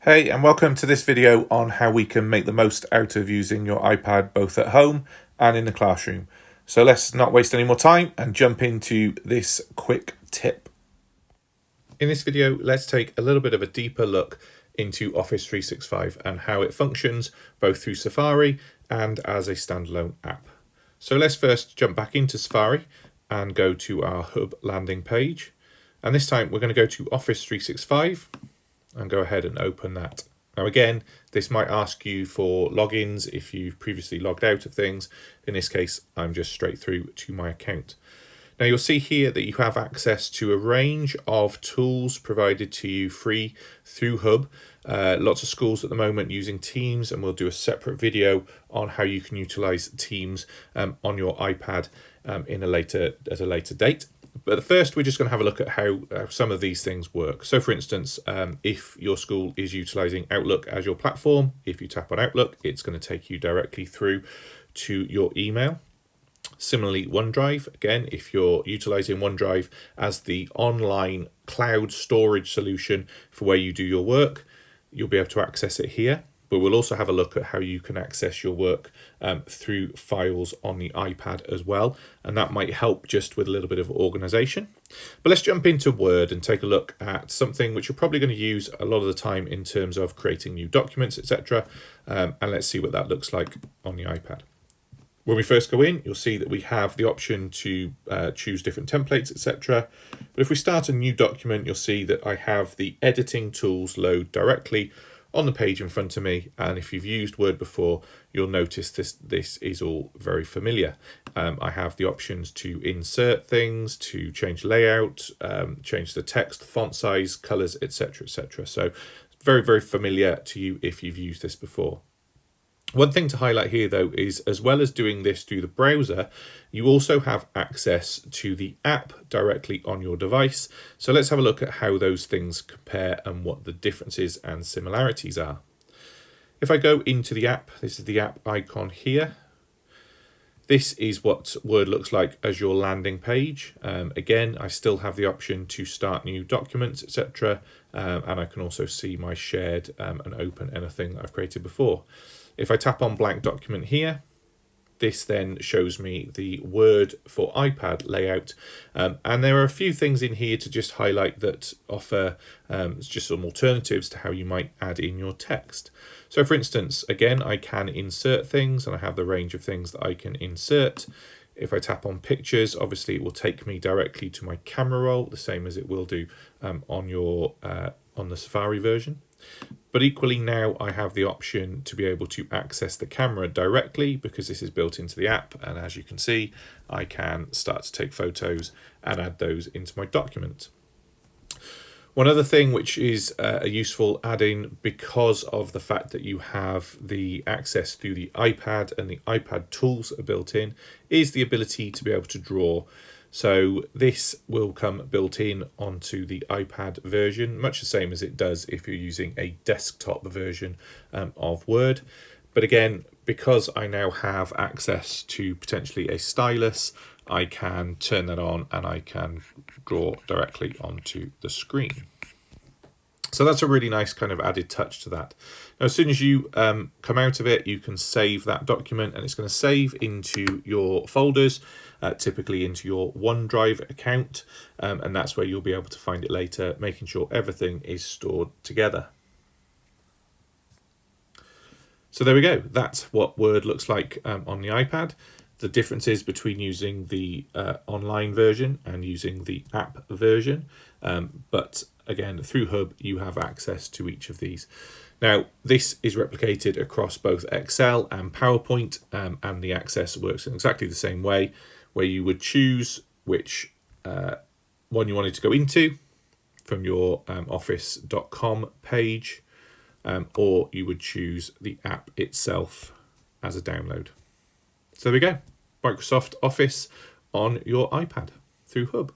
Hey, and welcome to this video on how we can make the most out of using your iPad both at home and in the classroom. So let's not waste any more time and jump into this quick tip. In this video, let's take a little bit of a deeper look into Office 365 and how it functions both through Safari and as a standalone app. So let's first jump back into Safari and go to our Hub landing page. And this time we're going to go to Office 365 and go ahead and open that. Now again, this might ask you for logins if you've previously logged out of things. In this case, I'm just straight through to my account. Now you'll see here that you have access to a range of tools provided to you free through Hub. Lots of schools at the moment using Teams, and we'll do a separate video on how you can utilize Teams on your iPad at a later date. But first, we're just going to have a look at how some of these things work. So for instance, if your school is utilizing Outlook as your platform, if you tap on Outlook, it's going to take you directly through to your email. Similarly, OneDrive, again, if you're utilizing OneDrive as the online cloud storage solution for where you do your work, you'll be able to access it here. But we'll also have a look at how you can access your work through files on the iPad as well. And that might help just with a little bit of organization. But let's jump into Word and take a look at something which you're probably going to use a lot of the time in terms of creating new documents, etc. And let's see what that looks like on the iPad. When we first go in, you'll see that we have the option to choose different templates, etc. But if we start a new document, you'll see that I have the editing tools load directly on the page in front of me, and if you've used Word before, you'll notice this is all very familiar. I have the options to insert things, to change layout, change the text, font size, colors, etc., etc. So very, very familiar to you if you've used this before. One thing to highlight here, though, is as well as doing this through the browser, you also have access to the app directly on your device. So let's have a look at how those things compare and what the differences and similarities are. If I go into the app, this is the app icon here. This is what Word looks like as your landing page. Again, I still have the option to start new documents, etc. And I can also see my shared and open anything that I've created before. If I tap on blank document here, this then shows me the Word for iPad layout. And there are a few things in here to just highlight that offer just some alternatives to how you might add in your text. So for instance, again, I can insert things and I have the range of things that I can insert. If I tap on pictures, obviously it will take me directly to my camera roll, the same as it will do on the Safari version. But equally now I have the option to be able to access the camera directly because this is built into the app, and as you can see I can start to take photos and add those into my document. One other thing which is a useful add-in because of the fact that you have the access through the iPad and the iPad tools are built in is the ability to be able to draw. So this will come built in onto the iPad version, much the same as it does if you're using a desktop version of Word. But again, because I now have access to potentially a stylus, I can turn that on and I can draw directly onto the screen. So that's a really nice kind of added touch to that. Now, as soon as you come out of it, you can save that document and it's going to save into your folders, typically into your OneDrive account. And that's where you'll be able to find it later, making sure everything is stored together. So there we go. That's what Word looks like on the iPad. The differences between using the online version and using the app version. But again, through Hub, you have access to each of these. Now, this is replicated across both Excel and PowerPoint, and the access works in exactly the same way, where you would choose which one you wanted to go into from your office.com page, or you would choose the app itself as a download. So there we go, Microsoft Office on your iPad through Hub.